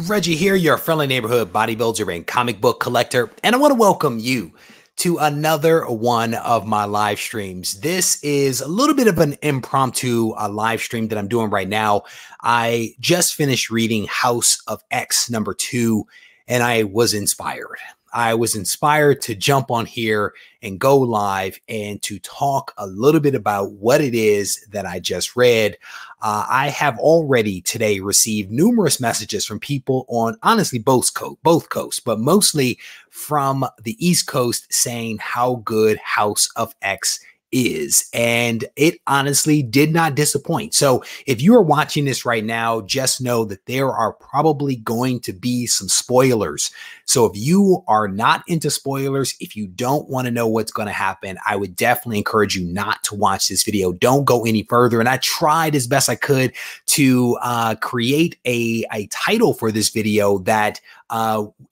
Reggie here, your friendly neighborhood bodybuilder and comic book collector, and I want to welcome you to another one of my live streams. This is a little bit of an impromptu live stream that I'm doing right now. I just finished reading House of X #2, and I was inspired. I was inspired to jump on here and go live and to talk a little bit about what it is that I just read. I have already today received numerous messages from people on honestly both coasts, but mostly from the East Coast saying how good House of X is, and it honestly did not disappoint. So if you are watching this right now, just know that there are probably going to be some spoilers. So if you are not into spoilers, if you don't want to know what's going to happen, I would definitely encourage you not to watch this video. Don't go any further. And I tried as best I could to create a title for this video that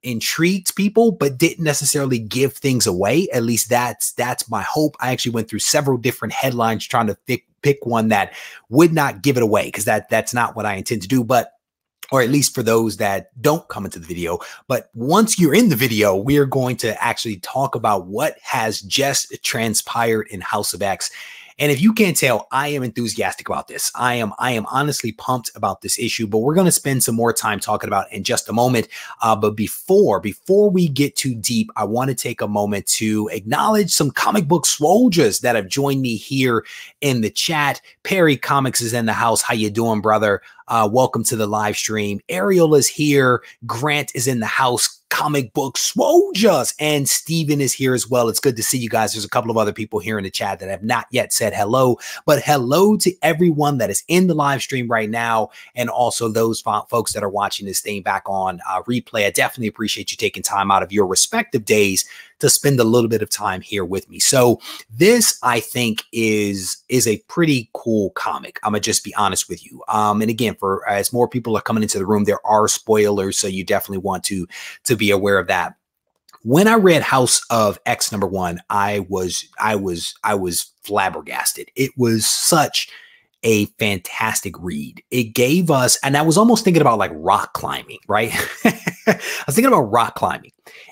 intrigued people, but didn't necessarily give things away. At least that's my hope. I actually went through several different headlines trying to pick one that would not give it away, because that's not what I intend to do. But or at least for those that don't come into the video. But once you're in the video, we are going to actually talk about what has just transpired in House of X. And if you can't tell, I am enthusiastic about this. I am honestly pumped about this issue, but we're going to spend some more time talking about it in just a moment. But before we get too deep, I want to take a moment to acknowledge some comic book soldiers that have joined me here in the chat. Perry Comics is in the house. How you doing, brother? Welcome to the live stream. Ariel is here. Grant is in the house. Comic book soldiers, and Steven is here as well. It's good to see you guys. There's a couple of other people here in the chat that have not yet said hello, but hello to everyone that is in the live stream right now, and also those folks that are watching this thing back on replay. I definitely appreciate you taking time out of your respective days to spend a little bit of time here with me. So this, I think, is a pretty cool comic. I'm gonna just be honest with you. And again, for as more people are coming into the room, there are spoilers, so you definitely want to be aware of that. When I read House of X #1, I was flabbergasted. It was such a fantastic read. It gave us, and I was almost thinking about like rock climbing, right? I was thinking about rock climbing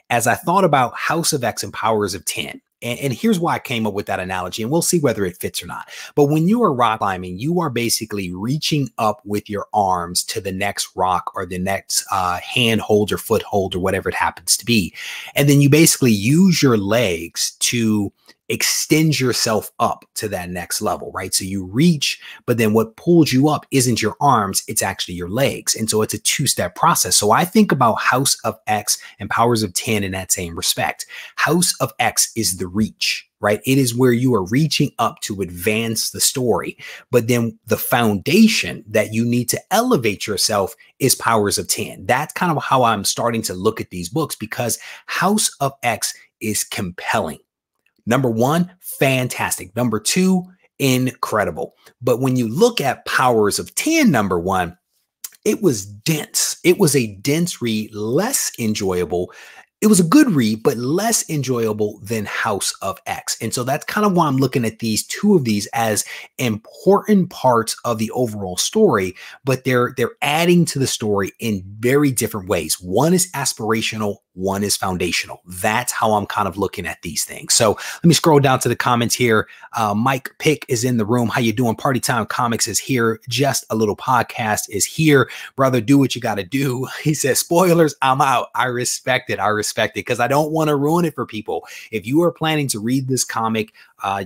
as I thought about House of X and Powers of 10. And here's why I came up with that analogy, and we'll see whether it fits or not. But when you are rock climbing, you are basically reaching up with your arms to the next rock or the next handhold or foothold or whatever it happens to be. And then you basically use your legs to extend yourself up to that next level, right? So you reach, but then what pulls you up isn't your arms, it's actually your legs. And so it's a two-step process. So I think about House of X and Powers of 10 in that same respect. House of X is the reach, right? It is where you are reaching up to advance the story. But then the foundation that you need to elevate yourself is Powers of 10. That's kind of how I'm starting to look at these books, because House of X is compelling. #1, fantastic. #2, incredible. But when you look at Powers of 10, #1, it was dense. It was a dense read, less enjoyable. It was a good read, but less enjoyable than House of X. And so that's kind of why I'm looking at these two of these as important parts of the overall story, but they're adding to the story in very different ways. One is aspirational, one is foundational. That's how I'm kind of looking at these things. So let me scroll down to the comments here. Mike Pick is in the room. How you doing? Party Time Comics is here. Just a Little Podcast is here. Brother, do what you got to do. He says, spoilers, I'm out. I respect it. I respect it, because I don't want to ruin it for people. If you are planning to read this comic,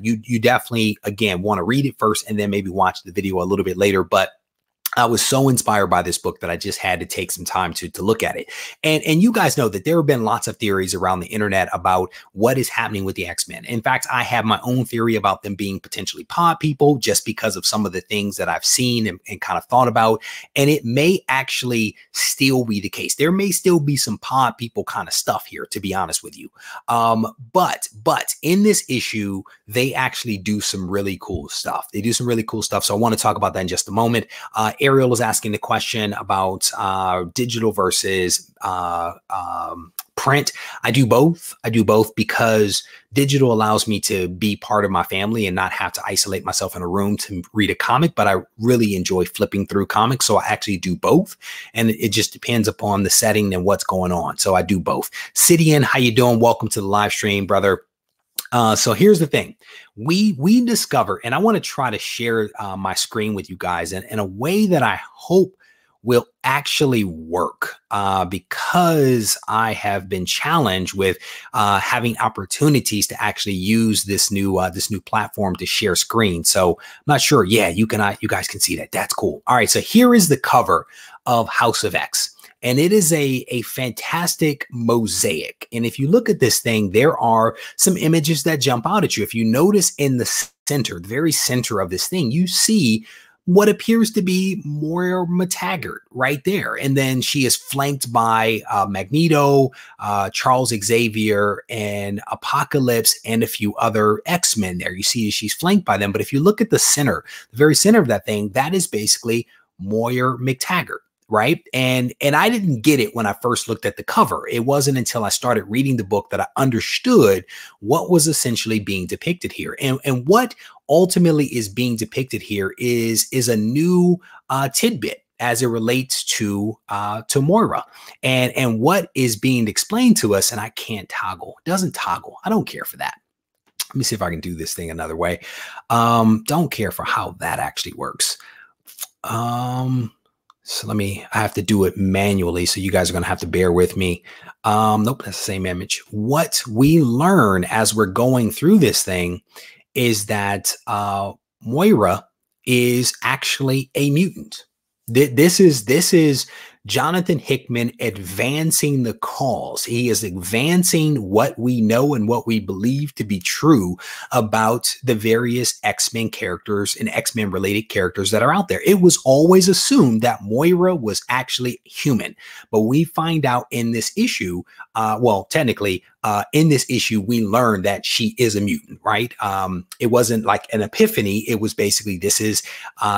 you definitely, again, want to read it first and then maybe watch the video a little bit later. But I was so inspired by this book that I just had to take some time to look at it. And you guys know that there have been lots of theories around the internet about what is happening with the X-Men. In fact, I have my own theory about them being potentially pod people, just because of some of the things that I've seen and kind of thought about. And it may actually still be the case. There may still be some pod people kind of stuff here, to be honest with you. But in this issue, they actually do some really cool stuff. They do some really cool stuff. So I want to talk about that in just a moment. Ariel is asking the question about digital versus print. I do both. I do both because digital allows me to be part of my family and not have to isolate myself in a room to read a comic, but I really enjoy flipping through comics. So I actually do both. And it just depends upon the setting and what's going on. So I do both. Sidian, how you doing? Welcome to the live stream, brother. So here's the thing. We discover, and I want to try to share my screen with you guys in a way that I hope will actually work because I have been challenged with having opportunities to actually use this new platform to share screen. So I'm not sure. Yeah, you guys can see that. That's cool. All right. So here is the cover of House of X. And it is a fantastic mosaic. And if you look at this thing, there are some images that jump out at you. If you notice in the center, the very center of this thing, you see what appears to be Moira MacTaggert right there. And then she is flanked by Magneto, Charles Xavier, and Apocalypse, and a few other X-Men there. You see she's flanked by them. But if you look at the center, the very center of that thing, that is basically Moira MacTaggert. Right. And I didn't get it when I first looked at the cover. It wasn't until I started reading the book that I understood what was essentially being depicted here. And what ultimately is being depicted here is a new tidbit as it relates to Moira and what is being explained to us. And I can't toggle. It doesn't toggle. I don't care for that. Let me see if I can do this thing another way. Don't care for how that actually works. So I have to do it manually. So you guys are going to have to bear with me. Nope, that's the same image. What we learn as we're going through this thing is that Moira is actually a mutant. This is Jonathan Hickman advancing the cause. He is advancing what we know and what we believe to be true about the various X-Men characters and X-Men related characters that are out there. It was always assumed that Moira was actually human, but we find out in this issue, well, technically, in this issue, we learned that she is a mutant, right? It wasn't like an epiphany. It was basically, this is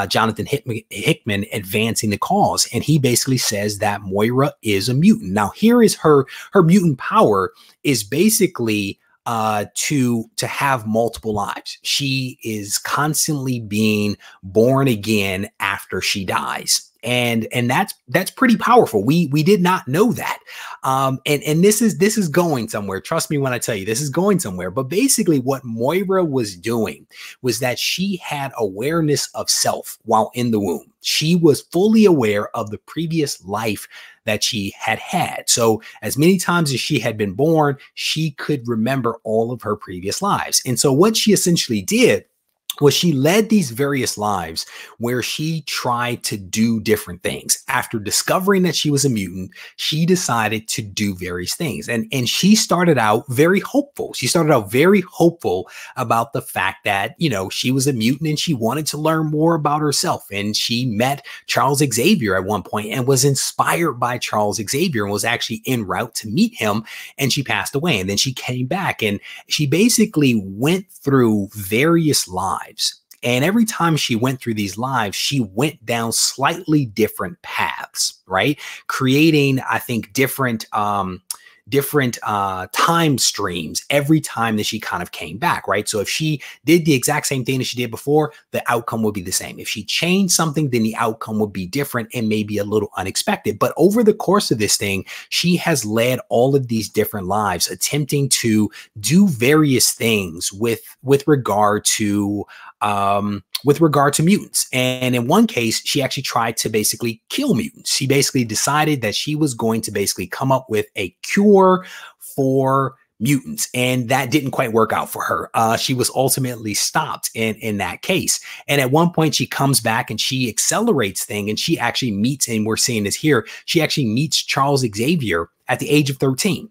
Jonathan Hickman advancing the cause. And he basically says that Moira is a mutant. Now, here is her mutant power is basically to have multiple lives. She is constantly being born again after she dies. And that's pretty powerful. We did not know that. And this is going somewhere. Trust me when I tell you this is going somewhere. But basically what Moira was doing was that she had awareness of self while in the womb. She was fully aware of the previous life that she had had. So as many times as she had been born, she could remember all of her previous lives. And so what she essentially did was she led these various lives where she tried to do different things. After discovering that she was a mutant, she decided to do various things. And she started out very hopeful. She started out very hopeful about the fact that, you know, she was a mutant and she wanted to learn more about herself. And she met Charles Xavier at one point and was inspired by Charles Xavier and was actually en route to meet him. And she passed away. And then she came back and she basically went through various lives. And every time she went through these lives, she went down slightly different paths, right? Creating, I think, different time streams every time that she kind of came back, right? So if she did the exact same thing that she did before, the outcome would be the same. If she changed something, then the outcome would be different and maybe a little unexpected. But over the course of this thing, she has led all of these different lives, attempting to do various things with regard to mutants. And in one case, she actually tried to basically kill mutants. She basically decided that she was going to basically come up with a cure for mutants. And that didn't quite work out for her. She was ultimately stopped in that case. And at one point she comes back and she accelerates things and she actually meets, and we're seeing this here, she actually meets Charles Xavier at the age of 13.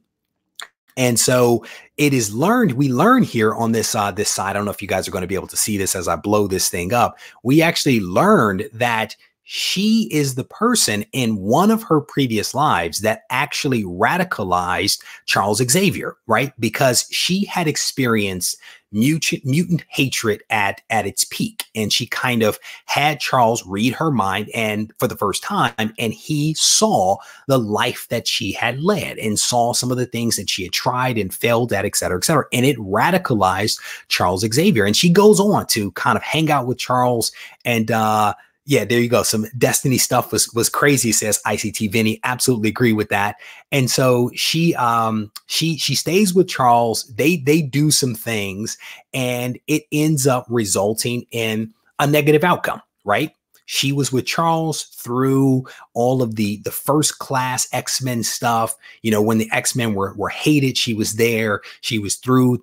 And so it is learned, we learn here on this side, I don't know if you guys are going to be able to see this as I blow this thing up. We actually learned that she is the person in one of her previous lives that actually radicalized Charles Xavier, right? Because she had experienced mutant hatred at its peak. And she kind of had Charles read her mind, and for the first time, and he saw the life that she had led and saw some of the things that she had tried and failed at, et cetera, et cetera. And it radicalized Charles Xavier. And she goes on to kind of hang out with Charles and, yeah, there you go. Some Destiny stuff was crazy, says ICT Vinny. Absolutely agree with that. And so she stays with Charles. They do some things, and it ends up resulting in a negative outcome, right? She was with Charles through all of the first class X-Men stuff. You know, when the X-Men were hated, she was there. She was through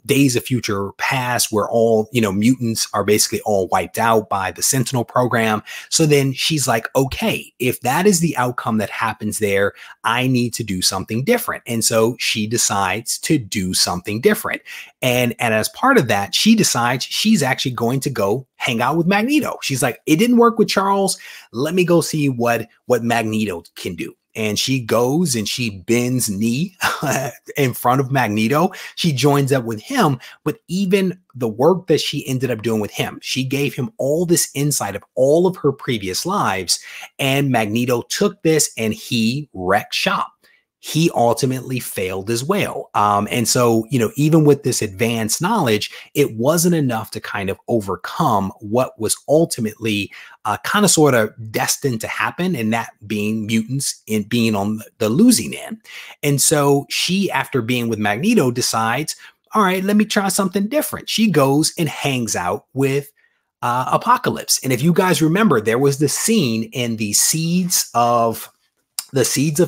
Days of Future Past, where all, you know, mutants are basically all wiped out by the Sentinel program. So then she's like, okay, if that is the outcome that happens there, I need to do something different. And so she decides to do something different. And as part of that, she decides she's actually going to go hang out with Magneto. She's like, it didn't work with Charles. Let me go see what Magneto can do. And she goes and she bends knee in front of Magneto. She joins up with him, but even the work that she ended up doing with him, she gave him all this insight of all of her previous lives. And Magneto took this and he wrecked shop. He ultimately failed as well. And so, you know, even with this advanced knowledge, it wasn't enough to kind of overcome what was ultimately kind of sort of destined to happen, and that being mutants and being on the losing end. And so she, after being with Magneto, decides, all right, let me try something different. She goes and hangs out with Apocalypse. And if you guys remember, there was the scene in the Seeds of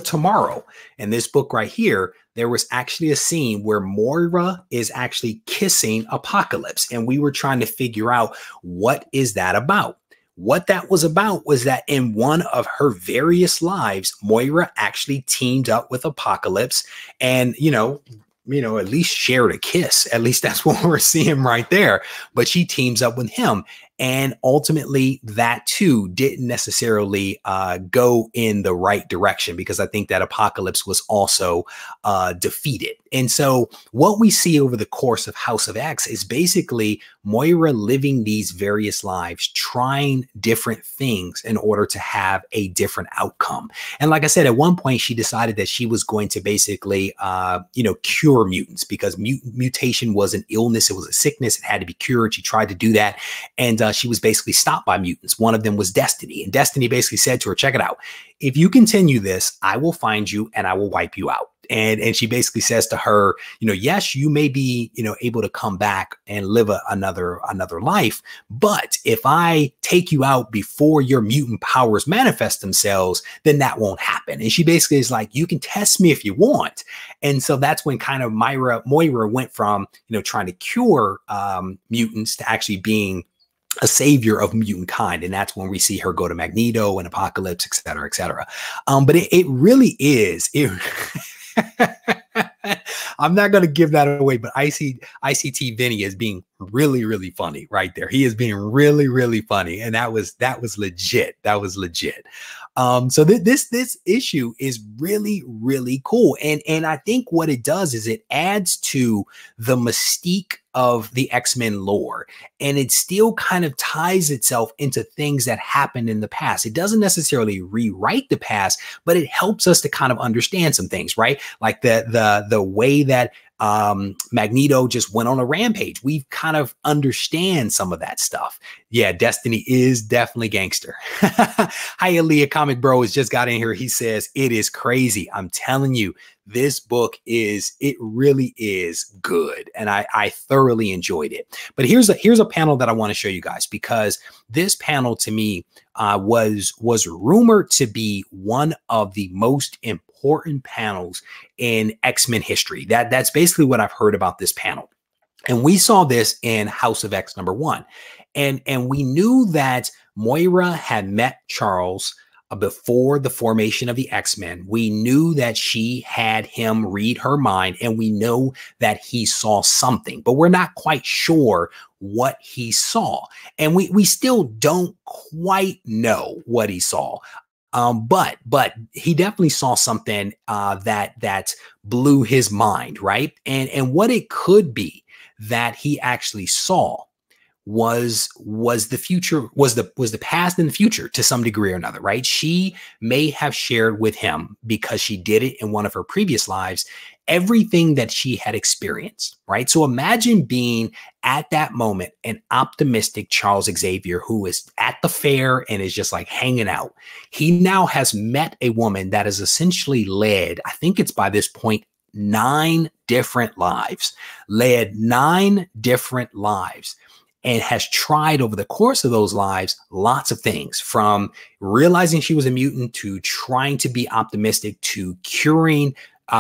Tomorrow. In this book right here, there was actually a scene where Moira is actually kissing Apocalypse. And we were trying to figure out, what is that about? What that was about was that in one of her various lives, Moira actually teamed up with Apocalypse and, you know, at least shared a kiss. At least that's what we're seeing right there. But she teams up with him. And ultimately, that too didn't necessarily go in the right direction, because I think that Apocalypse was also defeated. And so what we see over the course of House of X is basically Moira living these various lives, trying different things in order to have a different outcome. And like I said, at one point, she decided that she was going to basically, cure mutants, because mutation was an illness. It was a sickness. It had to be cured. She tried to do that. And she was basically stopped by mutants. One of them was Destiny. And Destiny basically said to her, check it out. If you continue this, I will find you and I will wipe you out. And she basically says to her, yes, you may be, able to come back and live another life. But if I take you out before your mutant powers manifest themselves, then that won't happen. And she basically is like, you can test me if you want. And so that's when kind of Moira went from, trying to cure mutants to actually being a savior of mutant kind. And that's when we see her go to Magneto and Apocalypse, et cetera, et cetera. But it really is. I'm not going to give that away, but ICT Vinny is being really, really funny right there. He is being really, really funny. And that was legit. That was legit. So this issue is really, really cool. And I think what it does is it adds to the mystique of the X-Men lore, and it still kind of ties itself into things that happened in the past. It doesn't necessarily rewrite the past, but it helps us to kind of understand some things, right? Like the way that Magneto just went on a rampage. We kind of understand some of that stuff. Yeah, Destiny is definitely gangster. Hi, Aaliyah Comic Bro has just got in here. He says, it is crazy. I'm telling you, this book it really is good. And I thoroughly enjoyed it. But here's a panel that I want to show you guys, because this panel to me was rumored to be one of the most important panels in X-Men history. That's basically what I've heard about this panel. And we saw this in House of X #1. And we knew that Moira had met Charles before the formation of the X-Men. We knew that she had him read her mind, and we know that he saw something, but we're not quite sure what he saw. And we still don't quite know what he saw. But he definitely saw something that blew his mind, right? And what it could be that he actually saw was the future, was the past and the future to some degree or another, right? She may have shared with him, because she did it in one of her previous lives, everything that she had experienced, right? So imagine being at that moment an optimistic Charles Xavier who is at the fair and is just like hanging out. He now has met a woman that has essentially led, I think it's by this point, 9 different lives, led 9 different lives, and has tried over the course of those lives lots of things, from realizing she was a mutant to trying to be optimistic to curing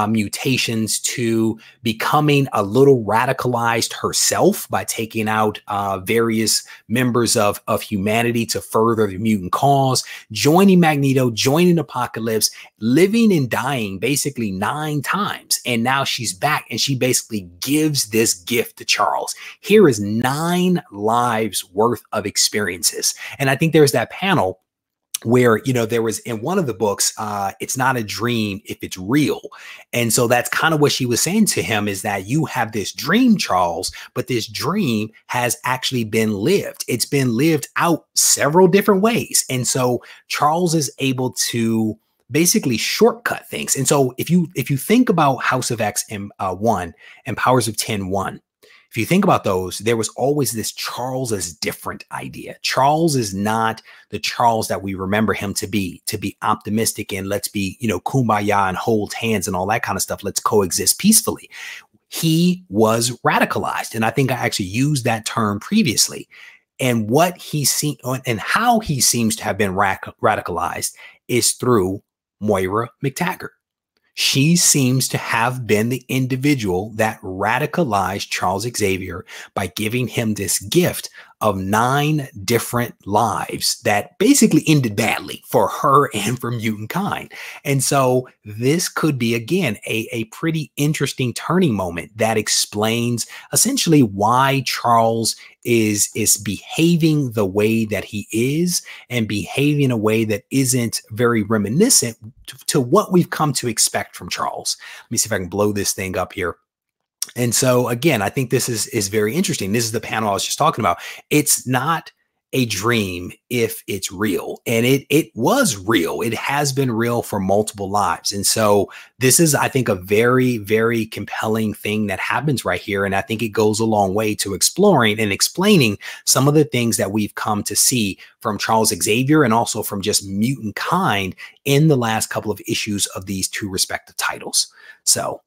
mutations to becoming a little radicalized herself by taking out various members of humanity to further the mutant cause, joining Magneto, joining Apocalypse, living and dying basically 9 times. And now she's back and she basically gives this gift to Charles. Here is 9 lives worth of experiences. And I think there's that panel where, you know, there was in one of the books, it's not a dream if it's real. And so that's kind of what she was saying to him, is that you have this dream, Charles, but this dream has actually been lived. It's been lived out several different ways. And so Charles is able to basically shortcut things. And so if you think about House of X and 1 and Powers of 10 1, if you think about those, there was always this Charles is different idea. Charles is not the Charles that we remember him to be optimistic and let's be, you know, kumbaya and hold hands and all that kind of stuff. Let's coexist peacefully. He was radicalized. And I think I actually used that term previously. And what he seen and how he seems to have been radicalized is through Moira McTaggart. She seems to have been the individual that radicalized Charles Xavier by giving him this gift of 9 different lives that basically ended badly for her and for mutant kind. And so this could be, again, a pretty interesting turning moment that explains essentially why Charles is behaving the way that he is, and behaving in a way that isn't very reminiscent to what we've come to expect from Charles. Let me see if I can blow this thing up here. And so, again, I think this is very interesting. This is the panel I was just talking about. It's not a dream if it's real. And it was real. It has been real for multiple lives. And so this is, I think, a very, very compelling thing that happens right here. And I think it goes a long way to exploring and explaining some of the things that we've come to see from Charles Xavier and also from just mutant kind in the last couple of issues of these 2 respective titles. So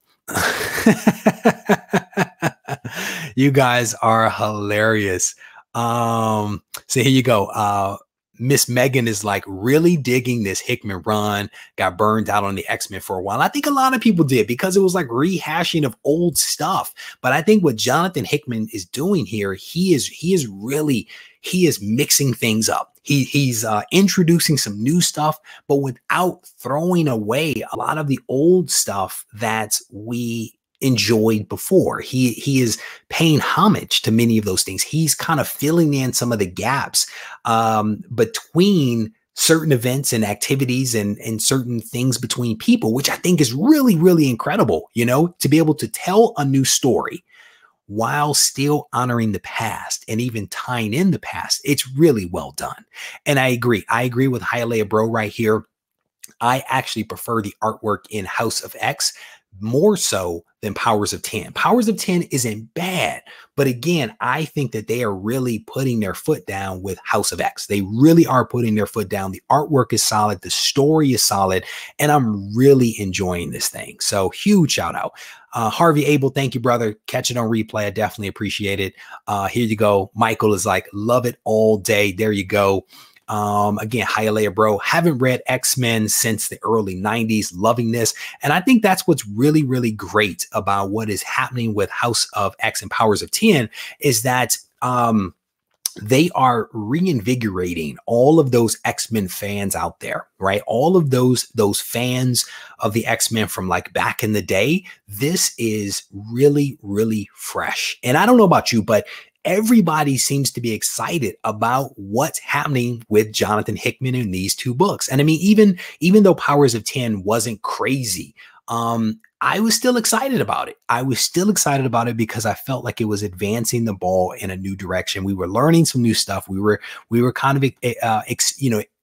you guys are hilarious. So here you go. Miss Megan is like really digging this Hickman run, got burned out on the X-Men for a while. I think a lot of people did because it was like rehashing of old stuff. But I think what Jonathan Hickman is doing here, he is mixing things up. He's introducing some new stuff, but without throwing away a lot of the old stuff that we enjoyed before. He is paying homage to many of those things. He's kind of filling in some of the gaps between certain events and activities and certain things between people, which I think is really, really incredible, you know, to be able to tell a new story while still honoring the past and even tying in the past. It's really well done. And I agree with Hialeah Bro right here. I actually prefer the artwork in House of X more so than Powers of 10. Powers of 10 isn't bad, but again, I think that they are really putting their foot down with House of X. They really are putting their foot down. The artwork is solid. The story is solid, and I'm really enjoying this thing. So huge shout out. Harvey Abel, thank you, brother. Catch it on replay. I definitely appreciate it. Here you go. Michael is like, love it all day. There you go. Again, Hialeah Bro, haven't read X-Men since the early 90s, loving this. And I think that's what's really, really great about what is happening with House of X and Powers of 10 is that they are reinvigorating all of those X-Men fans out there, right? All of those fans of the X-Men from like back in the day. This is really, really fresh. And I don't know about you, but everybody seems to be excited about what's happening with Jonathan Hickman in these 2 books. And I mean, even though Powers of 10 wasn't crazy, I was still excited about it. I was still excited about it because I felt like it was advancing the ball in a new direction. We were learning some new stuff. We were kind of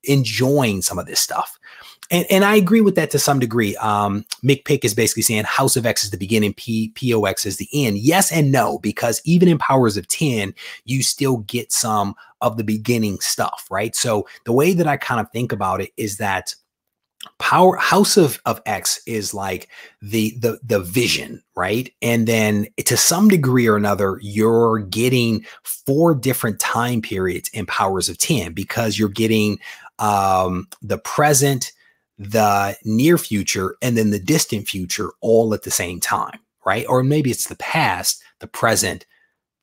enjoying some of this stuff. And I agree with that to some degree. Mick Pick is basically saying House of X is the beginning, POX is the end. Yes and no, because even in Powers of 10, you still get some of the beginning stuff, right? So the way that I kind of think about it is that House of X is like the vision, right? And then to some degree or another, you're getting 4 different time periods in Powers of 10 because you're getting the present, the near future, and then the distant future all at the same time, right? Or maybe it's the past, the present,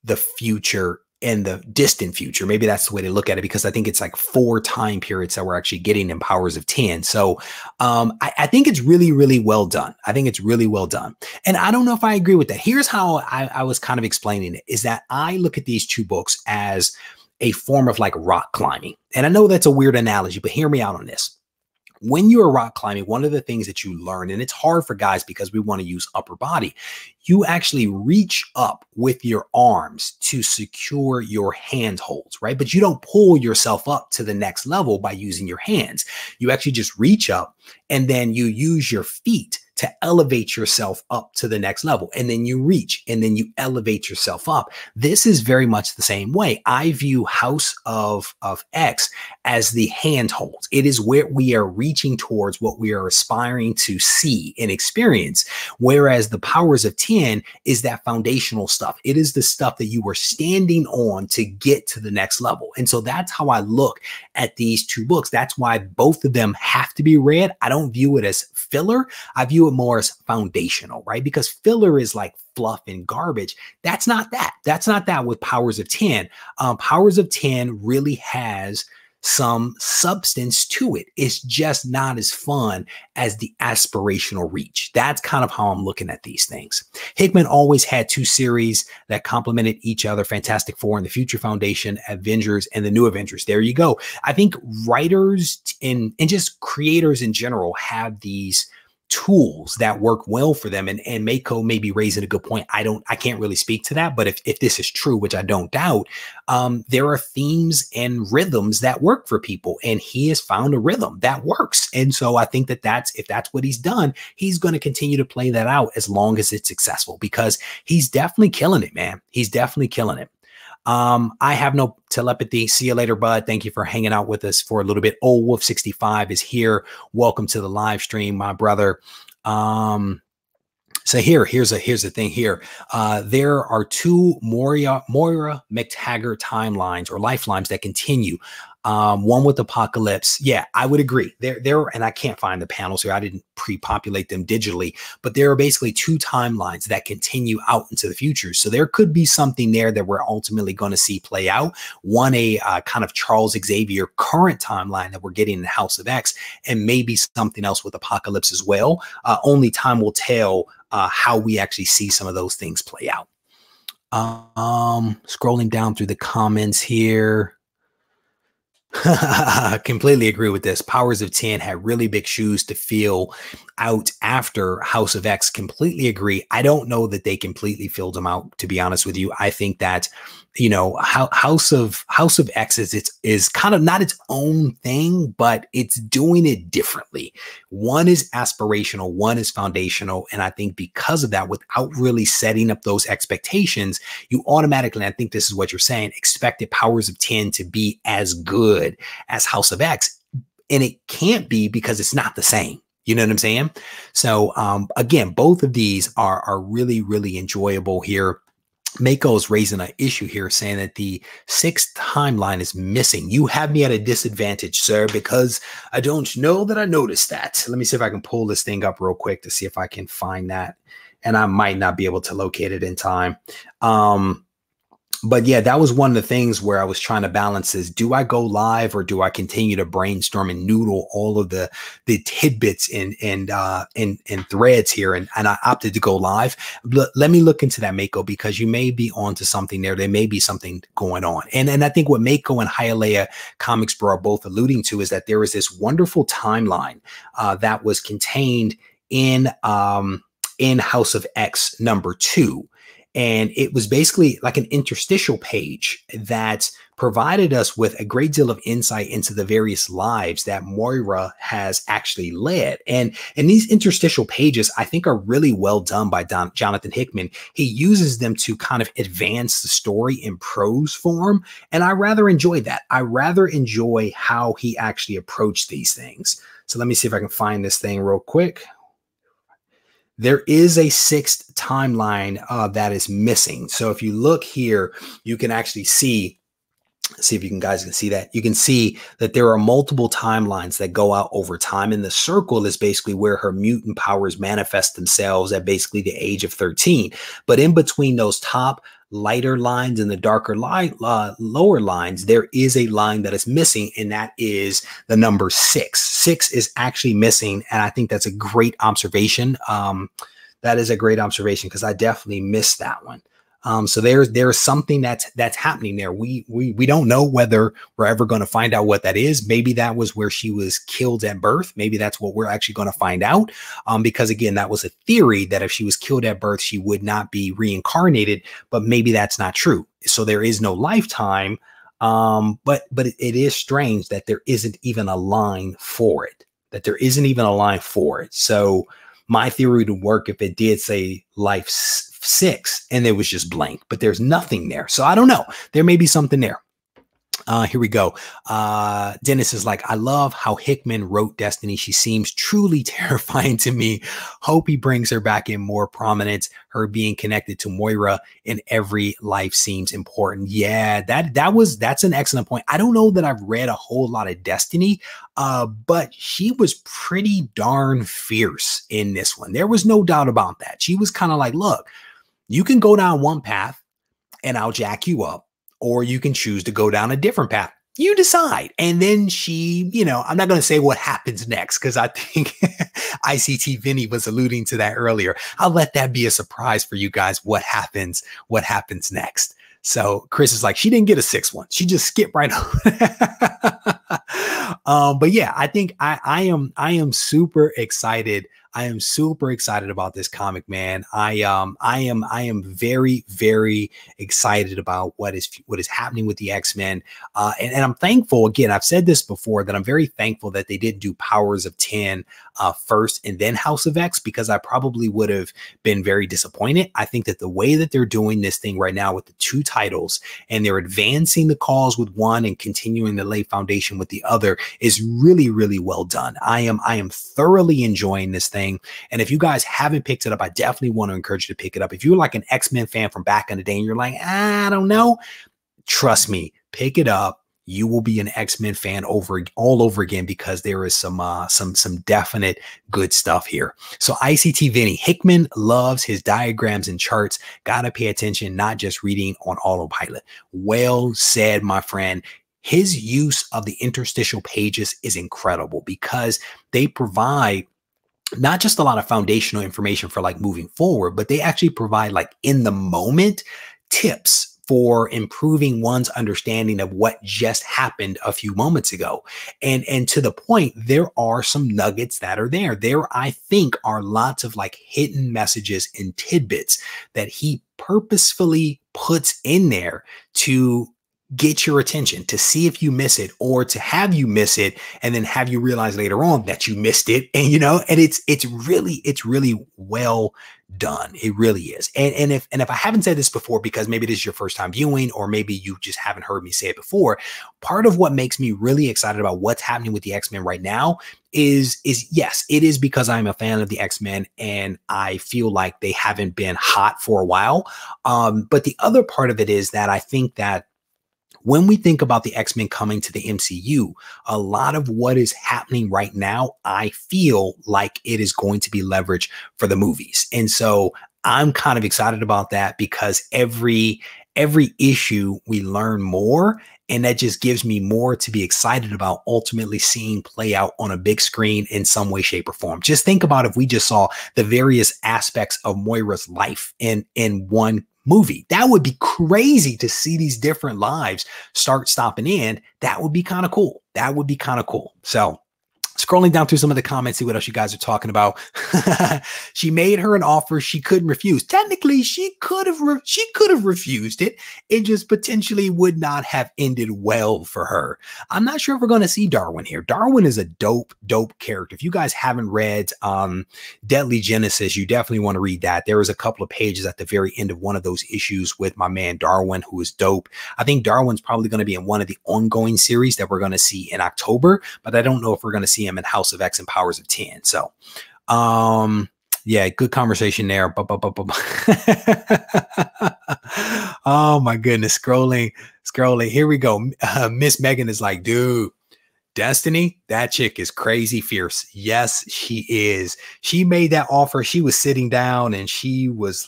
the future, and the distant future. Maybe that's the way to look at it, because I think it's like 4 time periods that we're actually getting in Powers of 10. So I think it's really, really well done. I think it's really well done. And I don't know if I agree with that. Here's how I was kind of explaining it, is that I look at these 2 books as a form of like rock climbing. And I know that's a weird analogy, but hear me out on this. When you're rock climbing, one of the things that you learn, and it's hard for guys because we want to use upper body, you actually reach up with your arms to secure your handholds, right? But you don't pull yourself up to the next level by using your hands. You actually just reach up and then you use your feet to elevate yourself up to the next level. And then you reach and then you elevate yourself up. This is very much the same way. I view House of X as the handholds. It is where we are reaching towards what we are aspiring to see and experience. Whereas the Powers of 10 is that foundational stuff. It is the stuff that you were standing on to get to the next level. And so that's how I look at these 2 books. That's why both of them have to be read. I don't view it as filler. I view it more as foundational, right? Because filler is like fluff and garbage. That's not that. That's not that with Powers of 10. Powers of 10 really has some substance to it. It's just not as fun as the aspirational reach. That's kind of how I'm looking at these things. Hickman always had 2 series that complemented each other: Fantastic Four and the Future Foundation, Avengers and the New Avengers. There you go. I think writers and just creators in general have these tools that work well for them. And Mako may be raising a good point. I can't really speak to that, but if this is true, which I don't doubt, there are themes and rhythms that work for people, and he has found a rhythm that works. And so I think that if that's what he's done, he's going to continue to play that out as long as it's successful, because he's definitely killing it, man. He's definitely killing it. I have no telepathy. See you later, bud. Thank you for hanging out with us for a little bit. Old Wolf 65 is here. Welcome to the live stream, my brother. So here's the thing here. There are 2 Moira McTaggart timelines or lifelines that continue. One with Apocalypse. Yeah, I would agree. And I can't find the panels here. I didn't pre-populate them digitally, but there are basically 2 timelines that continue out into the future. So there could be something there that we're ultimately going to see play out. One, a kind of Charles Xavier current timeline that we're getting in House of X, and maybe something else with Apocalypse as well. Only time will tell how we actually see some of those things play out. Scrolling down through the comments here. I completely agree with this. Powers of 10 had really big shoes to fill out after House of X. Completely agree. I don't know that they completely filled them out, to be honest with you. I think that, you know, House of X is kind of not its own thing, but it's doing it differently. One is aspirational, one is foundational. And I think because of that, without really setting up those expectations, you automatically, and I think this is what you're saying, expected Powers of 10 to be as good as House of X. And it can't be, because it's not the same. You know what I'm saying? So again, both of these are really, really enjoyable here. Mako is raising an issue here, saying that the 6th timeline is missing. You have me at a disadvantage, sir, because I don't know that I noticed that. Let me see if I can pull this thing up real quick to see if I can find that. And I might not be able to locate it in time. But yeah, that was one of the things where I was trying to balance is, do I go live or do I continue to brainstorm and noodle all of the tidbits and threads here? And I opted to go live. Let me look into that, Mako, because you may be onto something there. There may be something going on. And I think what Mako and Hialeah Comics Bro are both alluding to is that there is this wonderful timeline that was contained in in House of X #2. And it was basically like an interstitial page that provided us with a great deal of insight into the various lives that Moira has actually led. And these interstitial pages, I think, are really well done by Jonathan Hickman. He uses them to kind of advance the story in prose form. And I rather enjoy that. I rather enjoy how he actually approached these things. So let me see if I can find this thing real quick. There is a 6th timeline that is missing. So if you look here, you can actually see if you guys can see that. You can see that there are multiple timelines that go out over time. And the circle is basically where her mutant powers manifest themselves at basically the age of 13. But in between those top lighter lines and the darker lower lines, there is a line that is missing, and that is the number 6. 6 is actually missing, and I think that's a great observation. That is a great observation because I definitely missed that one. So there's something that's happening there. We don't know whether we're ever going to find out what that is. Maybe that was where she was killed at birth. Maybe that's what we're actually going to find out. Because again, that was a theory that if she was killed at birth, she would not be reincarnated, but maybe that's not true. So there is no lifetime. But it is strange that there isn't even a line for it. So my theory would work if it did say life 6 and it was just blank, but there's nothing there. So I don't know. There may be something there. Here we go. Dennis is like, I love how Hickman wrote Destiny. She seems truly terrifying to me. Hope he brings her back in more prominence. Her being connected to Moira in every life seems important. Yeah, that's an excellent point. I don't know that I've read a whole lot of Destiny, but she was pretty darn fierce in this one. There was no doubt about that. She was kind of like, look, you can go down one path and I'll jack you up, or you can choose to go down a different path. You decide. And then she, I'm not going to say what happens next because I think ICT Vinny was alluding to that earlier. I'll let that be a surprise for you guys. What happens next. So Chris is like, she didn't get a 6th one. She just skipped right on. But yeah, I think I am super excited. I am super excited about this comic, man. I am very, very excited about what is happening with the X-Men. And I'm thankful, again, I've said this before, that I'm very thankful that they did do Powers of 10 first and then House of X, because I probably would have been very disappointed. I think that the way that they're doing this thing right now with the 2 titles, and they're advancing the cause with one and continuing to lay foundation with the other, is really, really well done. I am thoroughly enjoying this thing. And if you guys haven't picked it up, I definitely want to encourage you to pick it up. If you're like an X-Men fan from back in the day and you're like, I don't know, trust me, pick it up. You will be an X-Men fan all over again, because there is some definite good stuff here. So ICT Vinny, Hickman loves his diagrams and charts. Gotta pay attention, not just reading on autopilot. Well said, my friend. His use of the interstitial pages is incredible because they provide not just a lot of foundational information for like moving forward, but they actually provide like in the moment tips for improving one's understanding of what just happened a few moments ago. And to the point, there are some nuggets that are there. There, I think, are lots of like hidden messages and tidbits that he purposefully puts in there to get your attention, to see if you miss it, or to have you miss it and then have you realize later on that you missed it. And and it's really well done. It really is. And if I haven't said this before, because maybe this is your first time viewing, or maybe you just haven't heard me say it before, part of what makes me really excited about what's happening with the X-Men right now is yes, it is because I'm a fan of the X-Men and I feel like they haven't been hot for a while. But the other part of it is that I think that when we think about the X-Men coming to the MCU, a lot of what is happening right now, I feel like it is going to be leveraged for the movies. And so I'm kind of excited about that, because every issue we learn more, and that just gives me more to be excited about ultimately seeing play out on a big screen in some way, shape, or form. Just think about if we just saw the various aspects of Moira's life in one movie. That would be crazy to see these different lives start stopping in. That would be kind of cool. So Scrolling down through some of the comments, see what else you guys are talking about. She made her an offer she couldn't refuse. Technically, she could have refused it. It just potentially would not have ended well for her. I'm not sure if we're going to see Darwin here. Darwin is a dope character. If you guys haven't read Deadly Genesis, you definitely want to read that. There was a couple of pages at the very end of one of those issues with my man Darwin, who is dope. I think Darwin's probably going to be in one of the ongoing series that we're going to see in October, but I don't know if we're going to see him in House of X and Powers of 10. So, yeah, good conversation there. Oh my goodness. Scrolling. Here we go. Miss Megan is like, dude, Destiny, that chick is crazy fierce. Yes, she is. She made that offer. She was sitting down and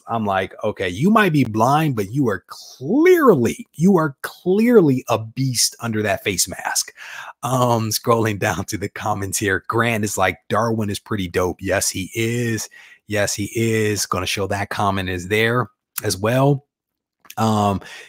I'm like, okay, you might be blind, but you are clearly a beast under that face mask. Scrolling down to the comments here. Grant is like, Darwin is pretty dope. Yes, he is. Yes, he is. Going to show that comment is there as well.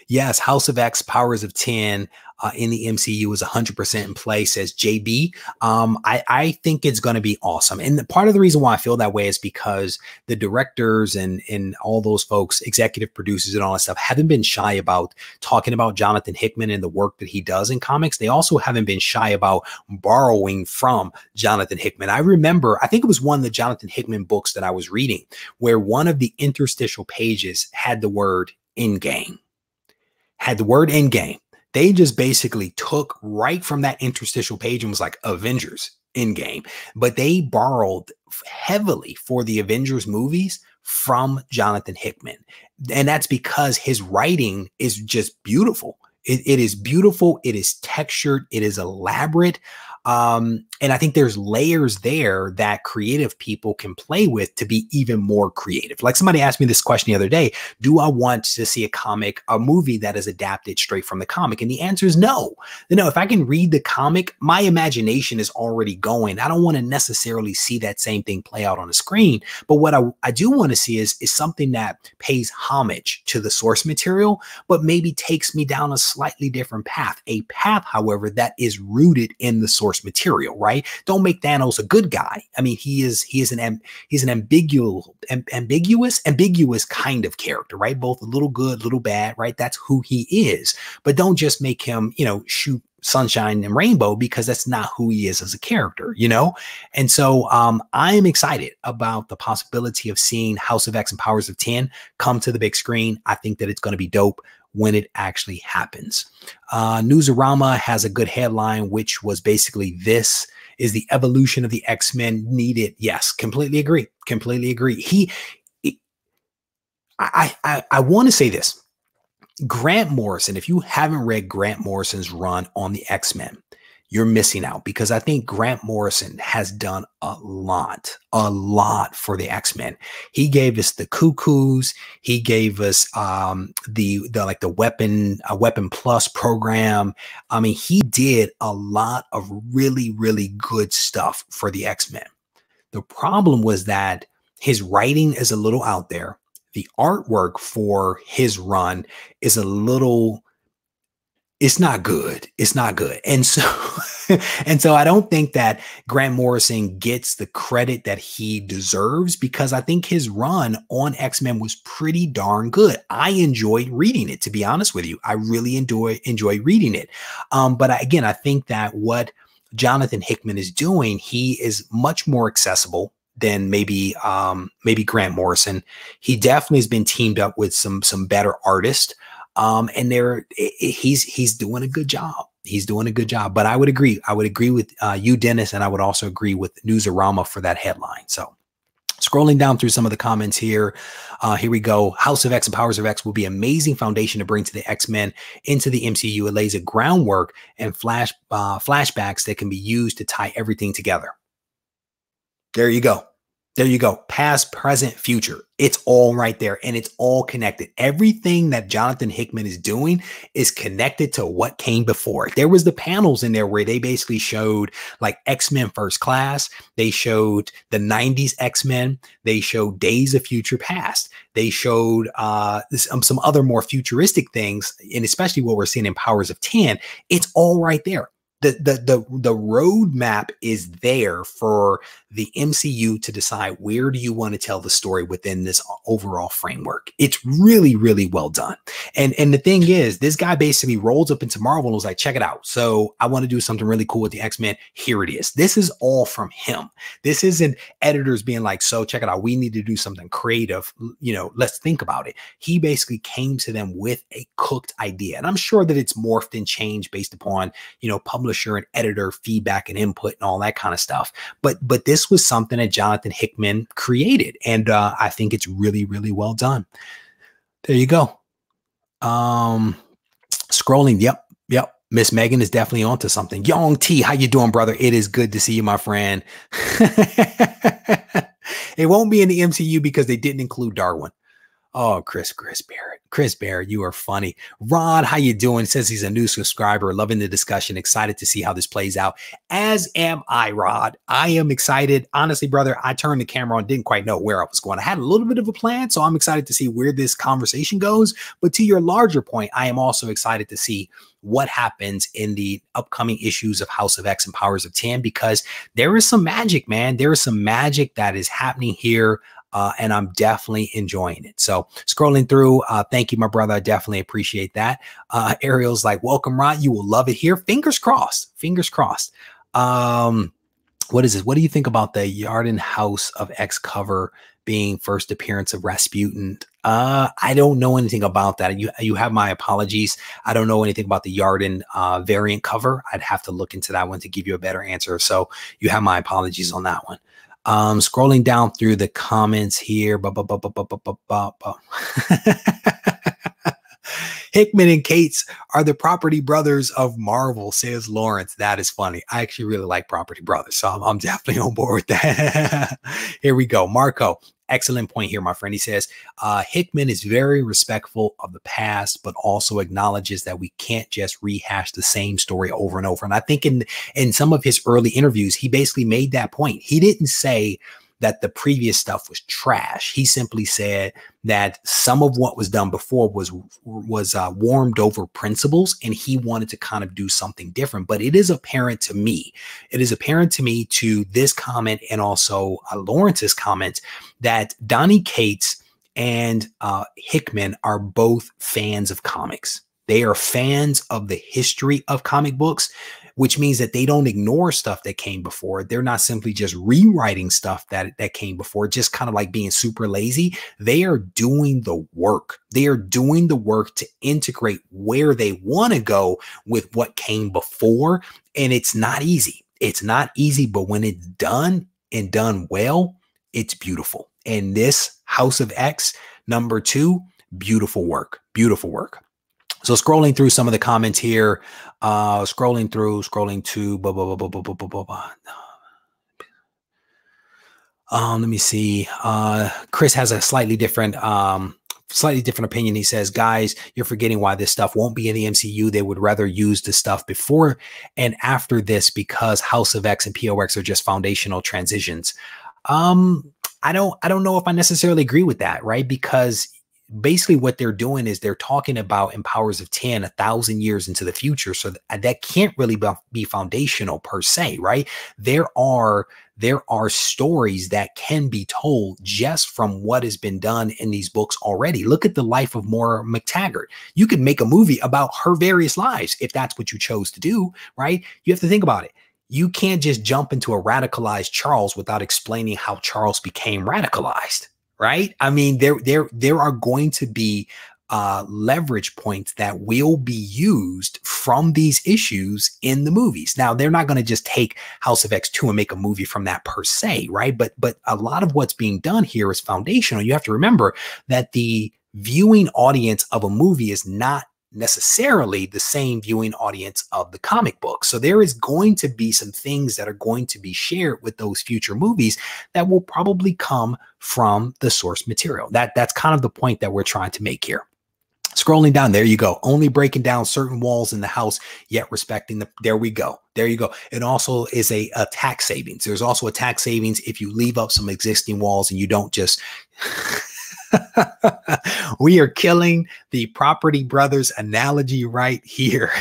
Yes, House of X, Powers of 10 in the MCU is 100% in play, says JB. I think it's going to be awesome. And part of the reason why I feel that way is because the directors and all those folks, executive producers and all that stuff, haven't been shy about talking about Jonathan Hickman and the work that he does in comics. They also haven't been shy about borrowing from Jonathan Hickman. I remember, I think it was one of the Jonathan Hickman books that I was reading where one of the interstitial pages had the word Endgame. They just basically took right from that interstitial page and was like Avengers Endgame, but they borrowed heavily for the Avengers movies from Jonathan Hickman. And that's because his writing is just beautiful. It is beautiful. It is textured. It is elaborate. And I think there's layers there that creative people can play with to be even more creative. Like somebody asked me this question the other day, do I want to see a movie that is adapted straight from the comic? And the answer is no. No, if I can read the comic, my imagination is already going. I don't want to necessarily see that same thing play out on the screen. But what I do want to see is something that pays homage to the source material, but maybe takes me down a slightly different path. A path, however, that is rooted in the source material, right? Don't make Thanos a good guy. I mean, he's an ambiguous kind of character, right? Both a little good, little bad, right? That's who he is. But don't just make him, shoot sunshine and rainbow, because that's not who he is as a character, And so I am excited about the possibility of seeing House of X and Powers of 10 come to the big screen. I think that it's going to be dope when it actually happens. Newsarama has a good headline, which was basically, this is the evolution of the X-Men needed. Yes, completely agree. I want to say this. Grant Morrison, if you haven't read Grant Morrison's run on the X-Men, you're missing out, because I think Grant Morrison has done a lot for the X-Men. He gave us the Cuckoos. He gave us the Weapon Plus program. I mean, he did a lot of really, really good stuff for the X-Men. The problem was that his writing is a little out there. The artwork for his run is it's not good. And so I don't think that Grant Morrison gets the credit that he deserves, because I think his run on X-Men was pretty darn good. I enjoyed reading it, to be honest with you. I really enjoy reading it. But I think that what Jonathan Hickman is doing, he is much more accessible than maybe Grant Morrison. He definitely has been teamed up with some better artists. And he's doing a good job. But I would agree with you, Dennis, and I would also agree with Newsarama for that headline. So scrolling down through some of the comments here, here we go. House of X and Powers of X will be an amazing foundation to bring to the X-Men into the MCU. It lays a groundwork and flashbacks that can be used to tie everything together. There you go. Past, present, future. It's all right there, and it's all connected. Everything that Jonathan Hickman is doing is connected to what came before. There was the panels in there where they basically showed like X-Men First Class. They showed the 90s X-Men. They showed Days of Future Past. They showed some other more futuristic things, and especially what we're seeing in Powers of 10. It's all right there. the roadmap is there for the MCU to decide where do you want to tell the story within this overall framework. It's really, really well done. And the thing is, this guy basically rolls up into Marvel and was like, check it out. So I want to do something really cool with the X-Men. Here it is. This is all from him. This isn't editors being like, so check it out. We need to do something creative. You know, let's think about it. He basically came to them with a cooked idea. And I'm sure that it's morphed and changed based upon, you know, publisher and editor feedback and input and all that kind of stuff. But this was something that Jonathan Hickman created. And I think it's really, really well done. There you go. Scrolling. Yep. Miss Megan is definitely onto something. Young T, how you doing, brother? It is good to see you, my friend. It won't be in the MCU because they didn't include Darwin. Oh, Chris Barrett, you are funny. Rod, how you doing? Says he's a new subscriber, loving the discussion, excited to see how this plays out. As am I, Rod. I am excited. Honestly, brother, I turned the camera on, didn't quite know where I was going. I had a little bit of a plan, so I'm excited to see where this conversation goes. But to your larger point, I am also excited to see what happens in the upcoming issues of House of X and Powers of 10, because there is some magic, man. There is some magic that is happening here. And I'm definitely enjoying it. So scrolling through, thank you, my brother. I definitely appreciate that. Ariel's like, welcome, Rod. You will love it here. Fingers crossed. Fingers crossed. What is this? What do you think about the Yarden House of X cover being first appearance of Rasputin? I don't know anything about that. You have my apologies. I don't know anything about the Yarden variant cover. I'd have to look into that one to give you a better answer. So you have my apologies on that one. Scrolling down through the comments here. Hickman and Cates are the property brothers of Marvel, says Lawrence. That is funny. I actually really like property brothers, so I'm definitely on board with that. Here we go. Marco, excellent point here, my friend. He says, Hickman is very respectful of the past, but also acknowledges that we can't just rehash the same story over and over. And I think in some of his early interviews, he basically made that point. He didn't say that the previous stuff was trash. He simply said that some of what was done before was warmed over principles, and he wanted to kind of do something different. But it is apparent to me, to this comment and also Lawrence's comment, that Donny Cates and Hickman are both fans of comics. They are fans of the history of comic books, which means that they don't ignore stuff that came before. They're not simply just rewriting stuff that came before, just kind of like being super lazy. They are doing the work. They are doing the work to integrate where they want to go with what came before. And it's not easy. It's not easy, but when it's done and done well, it's beautiful. And this House of X #2, beautiful work, beautiful work. So scrolling through some of the comments here, scrolling to, let me see. Chris has a slightly different opinion. He says, guys, you're forgetting why this stuff won't be in the MCU. They would rather use the stuff before and after this because House of X and POX are just foundational transitions. I don't know if I necessarily agree with that, right? Because basically what they're doing is they're talking about in Powers of 10, 1,000 years into the future. So that can't really be foundational per se, right? There are stories that can be told just from what has been done in these books already. Look at the life of Moira McTaggart. You could make a movie about her various lives if that's what you chose to do, right? You have to think about it. You can't just jump into a radicalized Charles without explaining how Charles became radicalized. Right? I mean, there are going to be leverage points that will be used from these issues in the movies. Now, they're not going to just take House of X2 and make a movie from that per se, right? But a lot of what's being done here is foundational. You have to remember that the viewing audience of a movie is not necessarily the same viewing audience of the comic book. So there is going to be some things that are going to be shared with those future movies that will probably come from the source material. That's kind of the point that we're trying to make here. Scrolling down, there you go. Only breaking down certain walls in the house, yet respecting there we go. There you go. It also is a tax savings. There's also a tax savings if you leave up some existing walls and you don't just we are killing the Property Brothers analogy right here.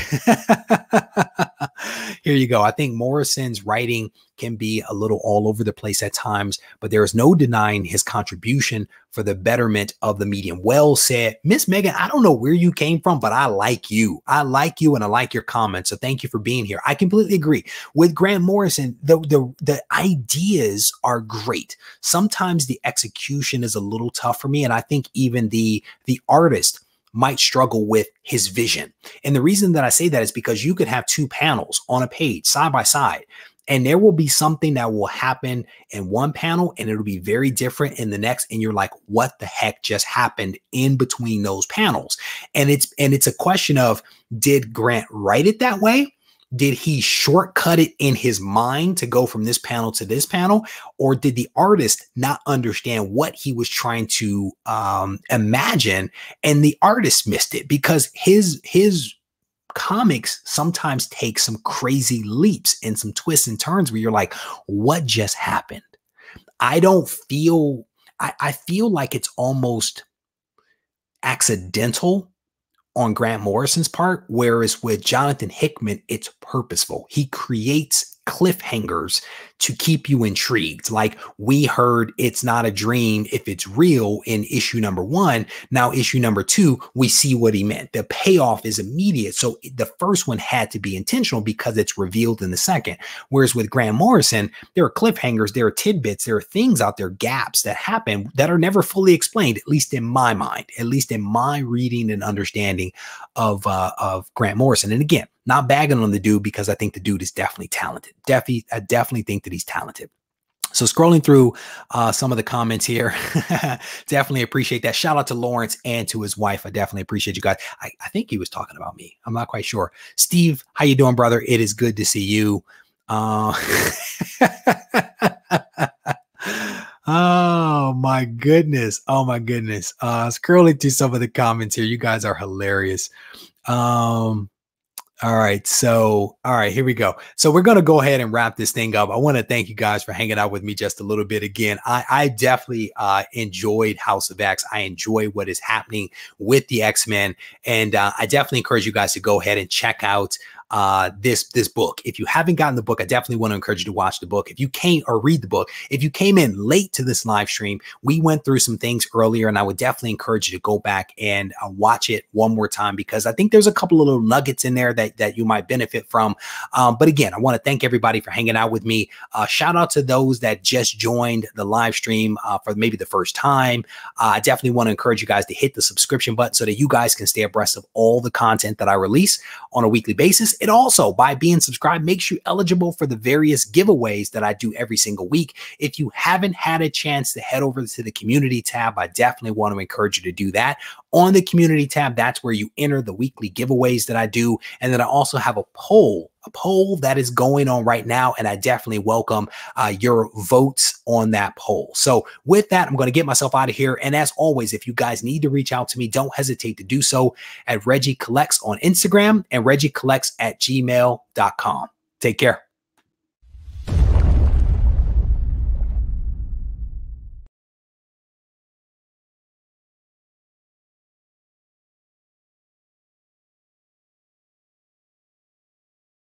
Here you go. I think Morrison's writing can be a little all over the place at times, but there is no denying his contribution for the betterment of the medium. Well said. Miss Megan, I don't know where you came from, but I like you. I like you and I like your comments. So thank you for being here. I completely agree. With Grant Morrison, the ideas are great. Sometimes the execution is a little tough for me. And I think even the artist might struggle with his vision. And the reason that I say that is because you could have two panels on a page side by side, and there will be something that will happen in one panel and it'll be very different in the next. And you're like, what the heck just happened in between those panels? And it's a question of, did Grant write it that way? Did he shortcut it in his mind to go from this panel to this panel? Or did the artist not understand what he was trying to imagine, and the artist missed it? Because his comics sometimes take some crazy leaps and some twists and turns where you're like, what just happened? I feel like it's almost accidental on Grant Morrison's part, whereas with Jonathan Hickman, it's purposeful. He creates cliffhangers to keep you intrigued. Like, we heard it's not a dream if it's real in issue number 1. Now issue number 2, we see what he meant. The payoff is immediate. So the first one had to be intentional because it's revealed in the second. Whereas with Grant Morrison, there are cliffhangers, there are tidbits, there are things out there, gaps that happen that are never fully explained, at least in my mind, at least in my reading and understanding of Grant Morrison. And again, not bagging on the dude, because I think the dude is definitely talented. I definitely think that he's talented. So scrolling through some of the comments here, definitely appreciate that. Shout out to Lawrence and to his wife. I definitely appreciate you guys. I think he was talking about me. I'm not quite sure. Steve, how you doing, brother? It is good to see you. Oh my goodness. Oh my goodness. Scrolling through some of the comments here. You guys are hilarious. All right. So, all right, here we go. So we're going to go ahead and wrap this thing up. I want to thank you guys for hanging out with me just a little bit. Again, I definitely enjoyed House of X. I enjoy what is happening with the X-Men. And I definitely encourage you guys to go ahead and check out this book. If you haven't gotten the book, I definitely want to encourage you to watch the book. If you came or read the book, if you came in late to this live stream, we went through some things earlier, and I would definitely encourage you to go back and watch it one more time, because I think there's a couple of little nuggets in there that you might benefit from. But again, I want to thank everybody for hanging out with me. Shout out to those that just joined the live stream for maybe the first time. I definitely want to encourage you guys to hit the subscription button so that you guys can stay abreast of all the content that I release on a weekly basis. It also, by being subscribed, makes you eligible for the various giveaways that I do every single week. If you haven't had a chance to head over to the community tab, I definitely want to encourage you to do that. On the community tab, that's where you enter the weekly giveaways that I do. And then I also have a poll that is going on right now, and I definitely welcome your votes on that poll. So with that, I'm going to get myself out of here. And as always, if you guys need to reach out to me, don't hesitate to do so at Reggie Collects on Instagram and reggiecollects@gmail.com. Take care.